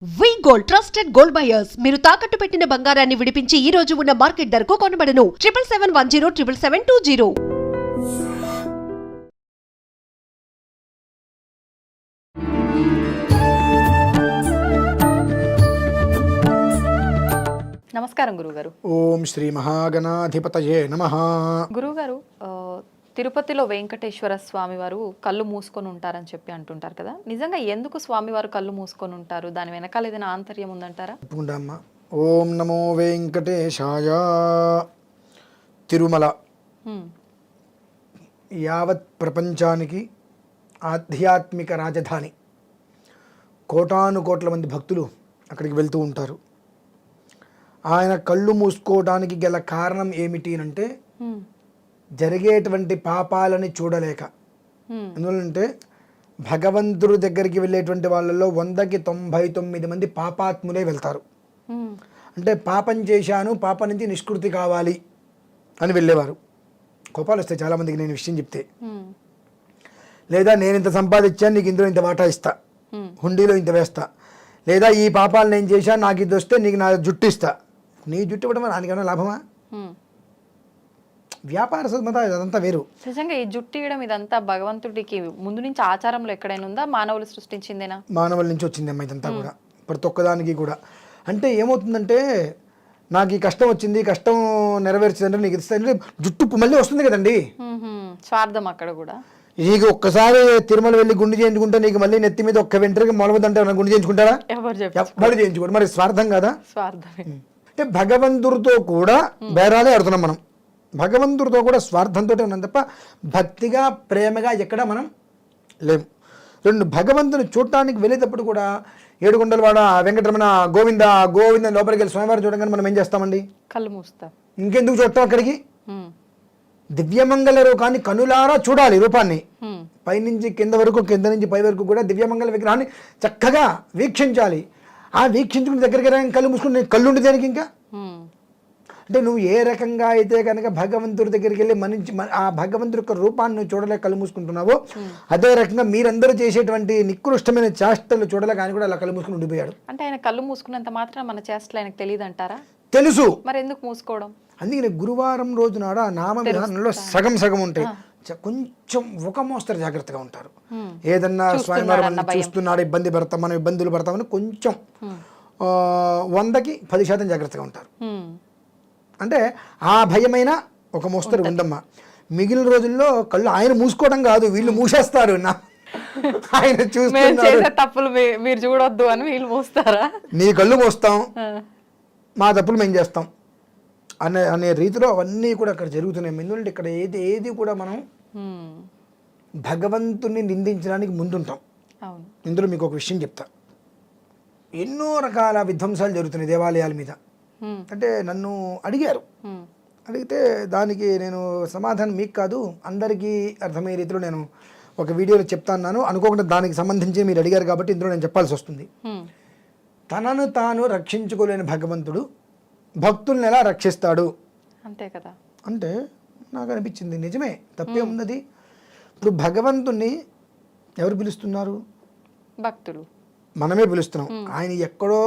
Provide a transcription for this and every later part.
వి gold trusted gold buyers మీరు తాకట్టు పెట్టిన బంగారాన్ని విడిపించి ఈ రోజు ఉన్న మార్కెట్ ధరకు కొనబడను 7771077720. నమస్కారం గురుగారు. ఓం శ్రీ మహాగణాధిపతయే నమః. గురుగారు, తిరుపతిలో వెంకటేశ్వర స్వామి వారు కళ్ళు మూసుకొని ఉంటారని చెప్పి అంటుంటారు కదా, నిజంగా ఎందుకు స్వామివారు కళ్ళు మూసుకొని ఉంటారు? దాని వెనకాల ఏదైనా ఆంతర్యం ఉందంటారా? తప్పకుండా. ఓం నమో వెంకటేశాయ. తిరుమల యావత్ ప్రపంచానికి ఆధ్యాత్మిక రాజధాని. కోటాను కోట్ల మంది భక్తులు అక్కడికి వెళ్తూ ఉంటారు. ఆయన కళ్ళు మూసుకోవడానికి గల కారణం ఏమిటి అంటే జరిగేటువంటి పాపాలని చూడలేక. ఎందుకంటే భగవంతుడి దగ్గరికి వెళ్ళేటువంటి వాళ్ళలో 100కి 99 మంది పాపాత్ములే వెళ్తారు. అంటే పాపం చేశాను, పాపం నుంచి నిష్కృతి కావాలి అని వెళ్ళేవారు. కోపాలు వస్తాయి చాలామందికి నేను విషయం చెప్తే. లేదా నేను ఇంత సంపాదించాను, నీకు ఇందులో ఇంత వాటా ఇస్తా, హుండీలో ఇంత వేస్తా. లేదా ఈ పాపాలు నేను చేశాను, నాకు ఇది వస్తే నీకు నా జుట్టు ఇస్తా. నీ జుట్టు ఇవ్వడం నాకేమైనా లాభమా? వ్యాపార సమ్మత అదంతా వేరు. నిజంగా ఈ జుట్టు ఇవ్వడం ఇదంతా భగవంతుడికి ముందు నుంచి ఆచారంలో ఎక్కడైనా ఉందా? మానవులు సృష్టించిందేనా? మానవుల నుంచి వచ్చింది అమ్మ ఇదంతా కూడా, ప్రతి ఒక్కదానికి కూడా. అంటే ఏమవుతుందంటే నాకు ఈ కష్టం వచ్చింది, కష్టం నెరవేర్చిందంటే నీకు ఇస్తానంటే జుట్టు మళ్ళీ వస్తుంది కదండి. స్వార్థం అక్కడ కూడా. నీకు ఒక్కసారి తిరుమల వెళ్ళి గుండు చేయించుకుంటే నీకు మళ్ళీ నెత్తి మీద ఒక్క వెంట్రుక మొలవదంటే గుండు చేయించుకుంటారా? ఎవరు చేయించుకోండి. మరి స్వార్థం కదా. స్వార్థమే. అంటే భగవంతుడితో కూడా బేరాలే ఆడుతున్నాం మనం. భగవంతుడితో కూడా స్వార్థంతో ఉన్నాం తప్ప భక్తిగా ప్రేమగా ఎక్కడ మనం లేము. రెండు, భగవంతుని చూడటానికి వెళ్ళేటప్పుడు కూడా ఏడుకొండలవాడ వెంకటరమణ గోవింద గోవింద లోపలికి వెళ్ళి స్వామివారిని చూడగానే మనం ఏం చేస్తామండి? కళ్ళు మూస్తాం. ఇంకెందుకు చూస్తాం? అక్కడికి దివ్యమంగళ రూపాన్ని కనులారా చూడాలి. రూపాన్ని పైనుంచి కింద వరకు, కింద నుంచి పై వరకు కూడా దివ్యమంగళ విగ్రహాన్ని చక్కగా వీక్షించాలి. ఆ వీక్షించుకుని దగ్గరికి కళ్ళు మూసుకుని కళ్ళుండి దేనికి ఇంకా? అంటే నువ్వు ఏ రకంగా అయితే కనుక భగవంతుడి దగ్గరికి వెళ్ళి ఆ భగవంతుడి యొక్క రూపాన్ని నువ్వు చూడలేక కళ్ళు మూసుకుంటున్నావో, అదే రకంగా మీరందరూ చేసేటువంటి నికృష్టమైన చేష్టలు చూడలేక ఆయన కూడా అలా కళ్ళు మూసుకుని ఉండిపోయాడు. అంటే ఆయన కళ్ళు మూసుకున్నంత మాత్రం మన చేష్టలు ఆయనకు తెలియదు అంటారా? తెలుసు. మరి ఎందుకు మూసుకోవడం? అందుకని గురువారం రోజు నాడు ఆ నామ విధానంలో సగం సగం ఉంటాయి. కొంచెం ఒక మోస్తరు జాగ్రత్తగా ఉంటారు. ఏదన్నా స్వామివారం చూస్తున్నాడు, ఇబ్బంది పడతాం, మనం ఇబ్బందులు పడతామని కొంచెం 100కి 10% జాగ్రత్తగా ఉంటారు. అంటే ఆ భయమైన ఒక మోస్తరు ఉందమ్మా. మిగిలిన రోజుల్లో కళ్ళు ఆయన మూసుకోవడం కాదు, వీళ్ళు మూసేస్తారు. ఆయన చూస్తున్నారు, తప్పులు మీరు చూడొద్దు అని వీళ్ళు మూస్తారా? నీ కళ్ళు మూస్తాం, మా తప్పులు మేము చేస్తాం అనే రీతిలో అవన్నీ కూడా అక్కడ జరుగుతున్నాయి. ఎందుకంటే ఇక్కడ ఏది కూడా మనం భగవంతుని నిందించడానికి ముందుంటాం. ఇందులో మీకు ఒక విషయం చెప్తా. ఎన్నో రకాల విధ్వంసాలు జరుగుతున్నాయి దేవాలయాల మీద. అంటే నన్ను అడిగారు, అడిగితే దానికి నేను సమాధానం మీకు కాదు అందరికీ అర్థమయ్యే రీతిలో నేను ఒక వీడియోలో చెప్తాను. అనుకోకుండా దానికి సంబంధించి మీరు అడిగారు కాబట్టి ఇందులో నేను చెప్పాల్సి వస్తుంది. తనను తాను రక్షించుకోలేని భగవంతుడు భక్తుల్ని ఎలా రక్షిస్తాడు? అంతే కదా. అంటే నాకు అనిపించింది నిజమే, తప్పే ఉన్నది. ఇప్పుడు భగవంతుణ్ణి ఎవరు పిలుస్తున్నారు? భక్తులు. మనమే పిలుస్తున్నాం. ఆయన ఎక్కడో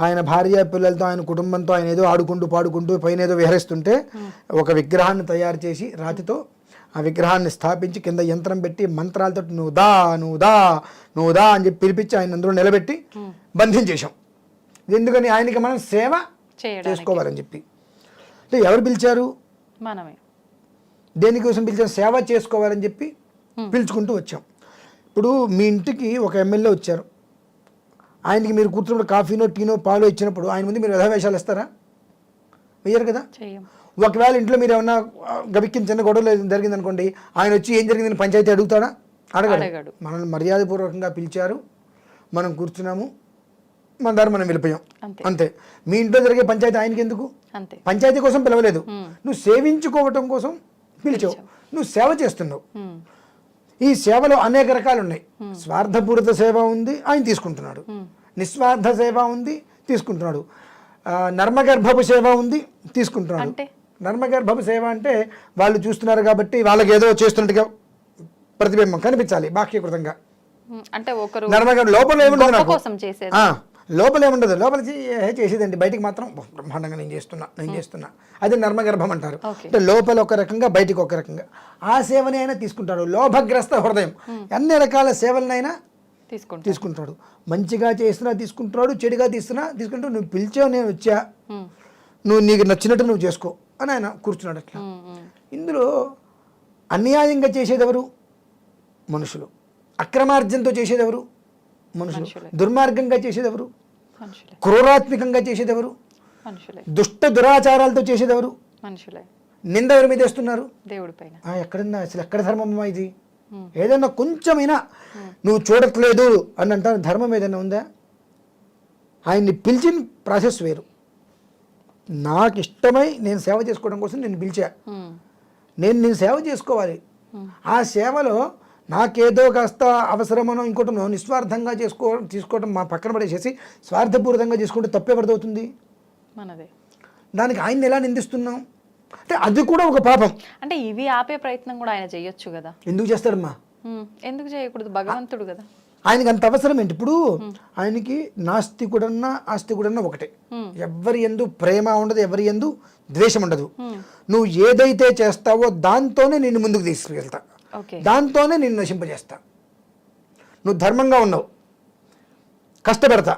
ఆయన భార్య పిల్లలతో, ఆయన కుటుంబంతో ఆయన ఏదో ఆడుకుంటూ పాడుకుంటూ పైన ఏదో విహరిస్తుంటే ఒక విగ్రహాన్ని తయారు చేసి రాతితో ఆ విగ్రహాన్ని స్థాపించి కింద యంత్రం పెట్టి మంత్రాలతో నువ్వు దా నువ్వు దా నువ్వు దా అని చెప్పి పిలిపించి ఆయన అందరూ నిలబెట్టి బంధించేశాం. ఎందుకని? ఆయనకి మనం సేవ చేసుకోవాలని చెప్పి. అంటే ఎవరు పిలిచారు? మనమే. దేనికోసం పిలిచాం? సేవ చేసుకోవాలని చెప్పి పిలుచుకుంటూ వచ్చాం. ఇప్పుడు మీ ఇంటికి ఒక ఎమ్మెల్యే వచ్చారు, ఆయనకి మీరు కూర్చున్నప్పుడు కాఫీనో టీనో పాలో ఇచ్చినప్పుడు ఆయన ముందు మీరు వ్యధవేషాలు ఇస్తారా? వెయ్యరు కదా. ఒకవేళ ఇంట్లో మీరు ఏమన్నా గబిక్కిన చిన్న గొడవలు జరిగింది అనుకోండి, ఆయన వచ్చి ఏం జరిగిందని పంచాయతీ అడుగుతాడా? అడగడు. మనల్ని మర్యాదపూర్వకంగా పిలిచారు, మనం కూర్చున్నాము, మన దారి మనం వెళ్ళిపోయాం, అంతే. మీ ఇంట్లో జరిగే పంచాయతీ ఆయనకి ఎందుకు? పంచాయతీ కోసం పిలవలేదు, నువ్వు సేవించుకోవటం కోసం పిలిచావు, నువ్వు సేవ చేస్తున్నావు. ఈ సేవలో అనేక రకాలు ఉన్నాయి. స్వార్థపూరిత సేవ ఉంది, ఆయన తీసుకుంటున్నాడు. నిస్వార్థ సేవ ఉంది, తీసుకుంటున్నాడు. నర్మగర్భపు సేవ ఉంది, తీసుకుంటున్నాడు. నర్మగర్భపు సేవ అంటే వాళ్ళు చూస్తున్నారు కాబట్టి వాళ్ళకి ఏదో చేస్తున్నట్టుగా ప్రతిబింబం కనిపించాలి బాహ్యకృతంగా. అంటే ఒకరు నర్మగర్భ లోపల ఏముంటుంది? లోపల ఏముండదు, లోపల చేసేదండి, బయటికి మాత్రం బ్రహ్మాండంగా నేను చేస్తున్నా అది నర్మగర్భం అంటారు. అంటే లోపల ఒక రకంగా బయటికి ఒక రకంగా ఆ సేవని అయినా తీసుకుంటాడు. లోభగ్రస్త హృదయం అన్ని రకాల సేవలనైనా తీసుకుంటాడు. మంచిగా చేస్తున్నా తీసుకుంటున్నాడు, చెడుగా తీసుకుంటాడు. నువ్వు పిలిచావు, నేను వచ్చా, నువ్వు నీకు నచ్చినట్టు నువ్వు చేసుకో అని ఆయన కూర్చున్నాడు. అట్లా ఇందులో అన్యాయంగా చేసేదెవరు? మనుషులు. అక్రమార్జనతో చేసేదెవరు? మనుషులు. దుర్మార్గంగా చేసేదెవరు? క్రూరాత్మికంగా చేసేదెవరు? దుష్ట దురాచారాలతో చేసేదెవరు? నింద ఎవరి మీద వేస్తున్నారు? దేవుడిపైన. ఎక్కడన్నా అసలు ఎక్కడ ధర్మమ్మా ఇది? ఏదన్నా కొంచెమైనా నువ్వు చూడట్లేదు అని అంటారు. ధర్మం ఏదైనా ఉందా? ఆయన్ని పిలిచిన ప్రాసెస్ వేరు. నాకు ఇష్టమై నేను సేవ చేసుకోవడం కోసం నేను పిలిచా, నేను సేవ చేసుకోవాలి. ఆ సేవలో నాకేదో కాస్త అవసరమనో ఇంకోటనో నిస్వార్థంగా తీసుకోవడం మా పక్కన పడేసేసి స్వార్థపూరితంగా చేసుకుంటే తప్పేపడుతుంది మనదే. దానికి ఆయన్ని ఎలా నిందిస్తున్నాం అంటే అది కూడా ఒక పాపం. అంటే ఇవి ఆపే ప్రయత్నం కూడా ఆయన చేయొచ్చు కదా. ఎందుకు చేస్తాడమ్మా? ఎందుకు చేయకూడదు? భగవంతుడు కదా. ఆయనకి అంత అవసరం ఏంటి? ఇప్పుడు ఆయనకి నాస్తికుడన్నా ఆస్తికుడన్నా ఒకటే. ఎవరి యందు ప్రేమ ఉండదు, ఎవరి యందు ద్వేషం ఉండదు. నువ్వు ఏదైతే చేస్తావో దాంతోనే నిన్ను ముందుకు తీసుకువెళ్తా, దాంతోనే నిన్ను నశింపజేస్తా. నువ్వు ధర్మంగా ఉన్నావు, కష్టపెడతా.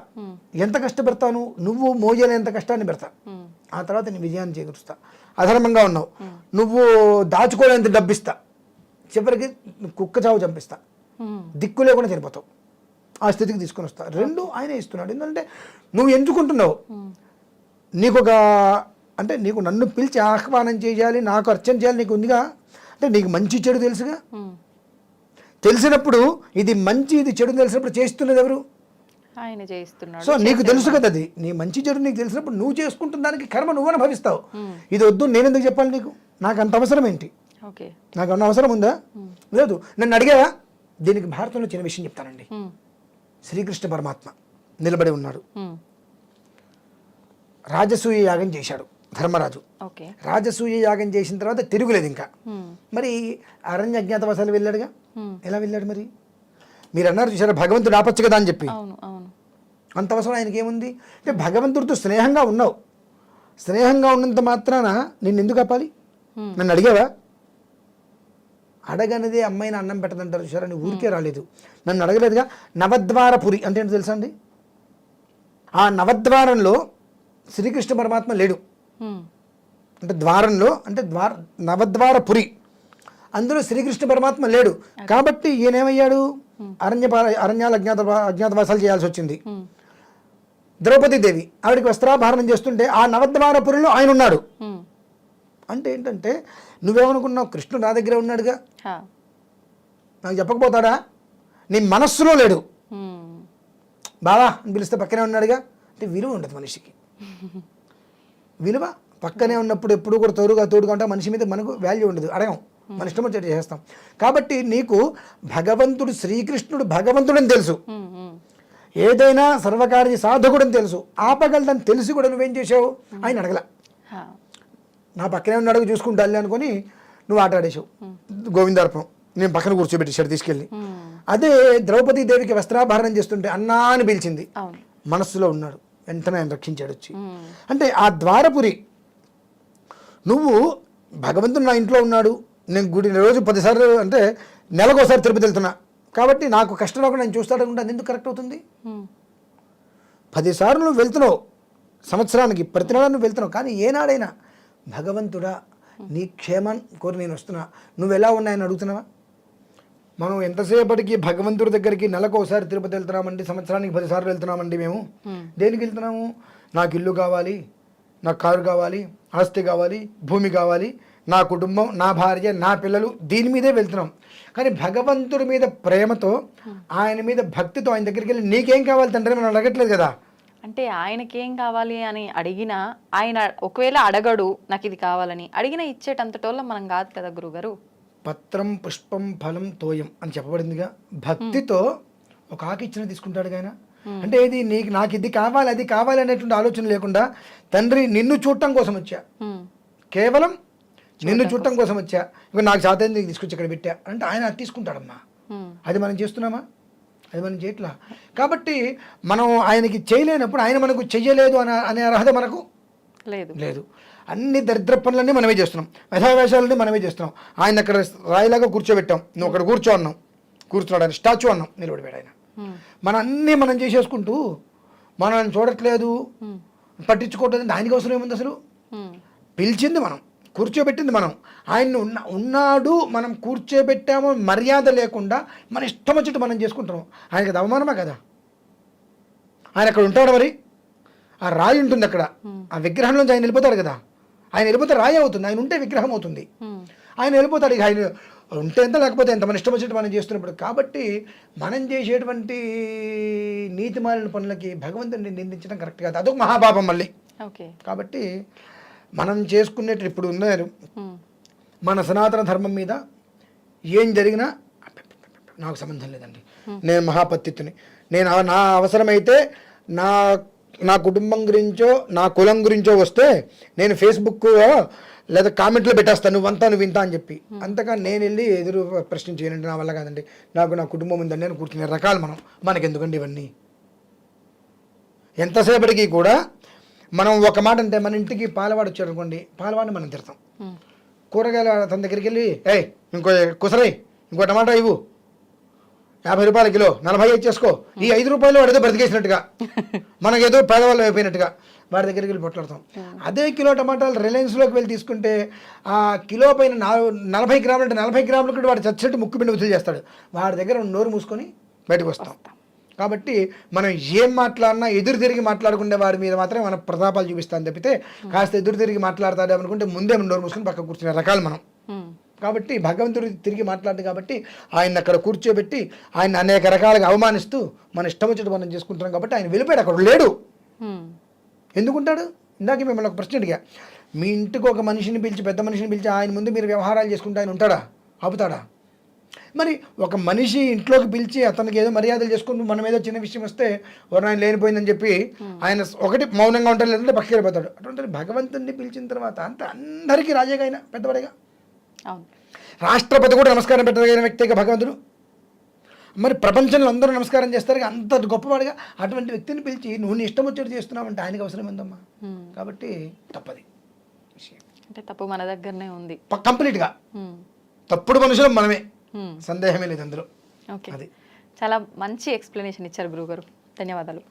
ఎంత కష్టపెడతాను? నువ్వు మోయలేంత కష్టాన్ని పెడతా, ఆ తర్వాత నీ విజయాన్ని చేకూరుస్తా. అధర్మంగా ఉన్నావు, నువ్వు దాచుకోలేంత డబ్బిస్తా, చివరికి కుక్క చావు చంపిస్తా, దిక్కు లేకుండా చనిపోతావు. ఆ స్థితికి తీసుకొని వస్తా. రెండు ఆయనే ఇస్తున్నాడు. ఎందుకంటే నువ్వు ఎంచుకుంటున్నావు. నీకు అంటే నీకు నన్ను పిలిచి ఆహ్వానం చేయాలి, నాకు అర్చన చేయాలి నీకు ఉందిగా. అంటే నీకు మంచి చెడు తెలుసుగా. తెలిసినప్పుడు ఇది మంచి ఇది చెడు తెలిసినప్పుడు చేస్తున్నది ఎవరు? ఆయన చేస్తున్నాడు. సో నీకు తెలుసు కదా, అది నీ మంచి చెడు నీకు తెలిసినప్పుడు నువ్వు చేసుకుంటున్న దానికి కర్మ నువ్వు అనుభవిస్తావు. ఇది వద్దు నేను ఎందుకు చెప్పాలి నీకు? నాకు అంత అవసరం ఏంటి? నాకు అన్న అవసరం ఉందా? లేదు. నన్ను అడిగావా? దీనికి భారతంలో చిన్న విషయం చెప్తానండి. శ్రీకృష్ణ పరమాత్మ నిలబడి ఉన్నాడు, రాజసూయ యాగం చేశాడు ధర్మరాజు. రాజసూయ యాగం చేసిన తర్వాత తిరుగులేదు ఇంకా. మరి అరణ్య అజ్ఞాతవాసాలు వెళ్ళాడుగా. ఎలా వెళ్ళాడు మరి? మీరు అన్నారు చూసారా, భగవంతుడు ఆపచ్చు కదా అని చెప్పి. అంత అవసరం ఆయనకి ఏముంది? అంటే భగవంతుడితో స్నేహంగా ఉన్నావు, స్నేహంగా ఉన్నంత మాత్రాన నిన్ను ఎందుకు ఆపాలి? నన్ను అడిగావా? అడగనిదే అమ్మాయిని అన్నం పెట్టదంటారు చూసారా, నీ ఊరికే రాలేదు, నన్ను అడగలేదుగా. నవద్వారపురి అంటే ఏంటో తెలుసా అండి? ఆ నవద్వారంలో శ్రీకృష్ణ పరమాత్మ లేడు. అంటే ద్వారంలో అంటే నవద్వారపురి, అందులో శ్రీకృష్ణ పరమాత్మ లేడు. కాబట్టి ఈయనేమయ్యాడు? అరణ్యాలు అజ్ఞాతవాసాలు చేయాల్సి వచ్చింది. ద్రౌపది దేవి ఆవిడికి వస్త్రాభరణం చేస్తుంటే ఆ నవద్వారపురిలో ఆయన ఉన్నాడు. అంటే ఏంటంటే నువ్వేమనుకున్నావు? కృష్ణుడు నా దగ్గరే ఉన్నాడుగా, నాకు చెప్పకపోతాడా? నీ మనస్సులో లేడు. బావా అని పిలిస్తే పక్కనే ఉన్నాడుగా. అంటే విలువ ఉండదు మనిషికి. విలువ పక్కనే ఉన్నప్పుడు ఎప్పుడు కూడా తోడుగా ఉంటే మనిషి మీద మనకు వాల్యూ ఉండదు, అడగం, మన ఇష్టం వచ్చేది చేస్తాం. కాబట్టి నీకు భగవంతుడు శ్రీకృష్ణుడు భగవంతుడని తెలుసు, ఏదైనా సర్వకార్య సాధకుడని తెలుసు, ఆపగలదని తెలిసి కూడా నువ్వేం చేసావు? ఆయన అడగల, నా పక్కనే ఉన్నాడు చూసుకుంటాలి అనుకుని నువ్వు ఆట ఆడేసావు. గోవిందార్పణం నేను పక్కన కూర్చోబెట్టేశాడు తీసుకెళ్ళి. అదే ద్రౌపదీ దేవికి వస్త్రాభరణం చేస్తుంటే అన్నా అని పిలిచింది, మనస్సులో ఉన్నాడు, వెంటనే ఆయన రక్షించాడు వచ్చి. అంటే ఆ ద్వారపురి, నువ్వు భగవంతుడు నా ఇంట్లో ఉన్నాడు, నేను గుడి రోజు 10 సార్లు అంటే నెలకోసారి తిరుపతి వెళ్తున్నా కాబట్టి నాకు కష్టం రాకుండా నేను చూస్తాడు అనుకుంటే అది ఎందుకు కరెక్ట్ అవుతుంది? 10 సార్లు నువ్వు వెళ్తున్నావు సంవత్సరానికి, ప్రతి నెల నువ్వు వెళ్తున్నావు, కానీ ఏనాడైనా భగవంతుడా నీ క్షేమం కోరి నేను వస్తున్నా, నువ్వు ఎలా ఉన్నాయని అడుగుతున్నావా? మనం ఎంతసేపటికి భగవంతుడి దగ్గరికి నెలకోసారి తిరుపతి వెళ్తున్నామండి, సంవత్సరానికి 10 సార్లు వెళ్తున్నామండి. మేము దేనికి వెళ్తున్నాము? నాకు ఇల్లు కావాలి, నాకు కారు కావాలి, ఆస్తి కావాలి, భూమి కావాలి, నా కుటుంబం, నా భార్య, నా పిల్లలు, దీని మీదే వెళ్తున్నాం. కానీ భగవంతుడి మీద ప్రేమతో, ఆయన మీద భక్తితో ఆయన దగ్గరికి వెళ్ళి నీకేం కావాలి తండ్రి మనం అడగట్లేదు కదా. అంటే ఆయనకేం కావాలి అని అడిగినా ఆయన ఒకవేళ అడగడు నాకు ఇది కావాలని, అడిగినా ఇచ్చేటంతటోళ్ళం మనం కాదు కదా గురుగారు. పత్రం పుష్పం ఫలం తోయం అని చెప్పబడిందిగా. భక్తితో ఒక ఆకు ఇచ్చిన తీసుకుంటాడు ఆయన. అంటే ఇది నీకు నాకు ఇది కావాలి అది కావాలి అనేటువంటి ఆలోచన లేకుండా, తండ్రి నిన్ను చూడటం కోసం వచ్చా, కేవలం నిన్ను చూడటం కోసం వచ్చా, ఇంకా నాకు చేత నీకు తీసుకొచ్చి ఇక్కడ పెట్టా అంటే ఆయన అది తీసుకుంటాడమ్మా. అది మనం చేస్తున్నామా? అది మనం చేయట్లా. కాబట్టి మనం ఆయనకి చేయలేనప్పుడు ఆయన మనకు చెయ్యలేదు అనే అర్హత మనకు లేదు. లేదు. అన్ని దరిద్ర పనులన్నీ మనమే చేస్తున్నాం, వ్యధావేషాలన్నీ మనమే చేస్తున్నాం. ఆయన అక్కడ రాయిలాగా కూర్చోబెట్టాం, నువ్వు అక్కడ కూర్చో అన్నాం, కూర్చున్నాడు ఆయన, స్టాచ్యూ అన్నాం, నిలబడిపోయాడు ఆయన. మన అన్నీ మనం చేసేసుకుంటూ మనం చూడట్లేదు, పట్టించుకోవట్లేదు. ఆయనకి అవసరం ఏముంది అసలు? పిలిచింది మనం, కూర్చోబెట్టింది మనం, ఆయన ఉన్నాడు, మనం కూర్చోబెట్టాము, మర్యాద లేకుండా మన ఇష్టం వచ్చినట్టు మనం చేసుకుంటున్నాం. ఆయనకి అది అవమానమా కదా? ఆయన అక్కడ ఉంటాడు, మరి ఆ రాయి ఉంటుంది అక్కడ, ఆ విగ్రహంలోంచి ఆయన వెళ్ళిపోతాడు కదా. ఆయన వెళ్ళిపోతే రాయి అవుతుంది, ఆయన ఉంటే విగ్రహం అవుతుంది. ఆయన వెళ్ళిపోతాడు, ఇక ఆయన ఉంటే ఎంత లేకపోతే ఎంత, మన ఇష్టం వచ్చినట్టు మనం చేస్తున్నప్పుడు. కాబట్టి మనం చేసేటువంటి నీతి మాలిన పనులకి భగవంతుడిని నిందించడం కరెక్ట్ కాదు, అదొక మహాపాపం మళ్ళీ. కాబట్టి మనం చేసుకునేటి ఇప్పుడు ఉన్నారు, మన సనాతన ధర్మం మీద ఏం జరిగినా నాకు సంబంధం లేదండి, నేను మహాపత్తిత్తుని, నేను నా అవసరమైతే నా కుటుంబం గురించో నా కులం గురించో వస్తే నేను ఫేస్బుక్ లేదా కామెంట్లో పెట్టేస్తాను, నువ్వు వింటా అని చెప్పి. అంతగా నేను వెళ్ళి ఎదురు ప్రశ్న చేయనండి, నా వల్ల కాదండి, నాకు నా కుటుంబం ఉందండి, నేను కూర్చునే రకాలు మనకెందుకండి ఇవన్నీ. ఎంతసేపటికి కూడా మనం ఒక మాట అంటే, మన ఇంటికి పాలవాడు వచ్చాడు అనుకోండి, పాలవాడిని మనం తిడతాం. కూరగాయల తన దగ్గరికి వెళ్ళి, ఇంకో కుసరై, ఇంకో టమాటా ఇవ్వు, 50 రూపాయల కిలో, 45 చేసుకో, ఈ 5 రూపాయలు వాడితో బ్రతికేసినట్టుగా, మనకేదో పేదవాళ్ళు అయిపోయినట్టుగా వాడి దగ్గరికి వెళ్ళి పొట్లాడతాం. అదే కిలో టమాటాలు రిలయన్స్లోకి వెళ్ళి తీసుకుంటే ఆ కిలో పైన 40 గ్రాములు అంటే 40 గ్రాములు కూడా వాడు చచ్చినట్టు ముక్కు పిండి వసూలు చేస్తాడు. వాడి దగ్గర నోరు మూసుకొని బయటకు వస్తాం. కాబట్టి మనం ఏం మాట్లాడినా ఎదురు తిరిగి మాట్లాడుకునే వాడి మీద మాత్రమే మనం ప్రతాపాలు చూపిస్తాం తప్పితే, కాస్త ఎదురు తిరిగి మాట్లాడతాడు అనుకుంటే ముందే నోరు మూసుకొని పక్క కూర్చునే రకాలు మనం. కాబట్టి భగవంతుడు తిరిగి మాట్లాడు కాబట్టి ఆయన అక్కడ కూర్చోబెట్టి ఆయన అనేక రకాలుగా అవమానిస్తూ మన ఇష్టం వచ్చినట్టు మనం చేసుకుంటున్నాం. కాబట్టి ఆయన వెళ్ళిపోయాడు, అక్కడ లేడు. ఎందుకుంటాడు? ఇందాక మిమ్మల్ని ఒక ప్రశ్న అడిగా, మీ ఇంటికి ఒక మనిషిని పిలిచి, పెద్ద మనిషిని పిలిచి ఆయన ముందు మీరు వ్యవహారాలు చేసుకుంటే ఆయన ఉంటాడా? ఆపుతాడా? మరి ఒక మనిషి ఇంట్లోకి పిలిచి అతనికి ఏదో మర్యాదలు చేసుకుంటూ మనం ఏదో చిన్న విషయం వస్తే ఆయన లేనిపోయిందని చెప్పి ఆయన ఒకటి మౌనంగా ఉంటాడు, లేదంటే పక్కకి వెళ్ళిపోతాడు. అటువంటి భగవంతుడిని పిలిచిన తర్వాత అంత అందరికీ రాజేగా ఆయన పెద్దవాడిగా, రాష్ట్రపతి కూడా నమస్కారం పెట్టగలిగిన వ్యక్తిగా భగవంతుడు. మరి ప్రపంచంలో అందరూ నమస్కారం చేస్తారు, అంత గొప్పవాడిగా అటువంటి వ్యక్తిని పిలిచి నువ్వు నీ ఇష్టం వచ్చేది చేస్తున్నావు అంటే ఆయనకి అవసరం ఉందమ్మా. కాబట్టి తప్పది విషయం, అంటే తప్పు మన దగ్గరనే ఉంది కంప్లీట్గా. తప్పుడు మనుషులు మనమే, సందేహమే లేదు అందులో. ఓకే, చాలా మంచి ఎక్స్ప్లెనేషన్ ఇచ్చారు గురుగారు, ధన్యవాదాలు.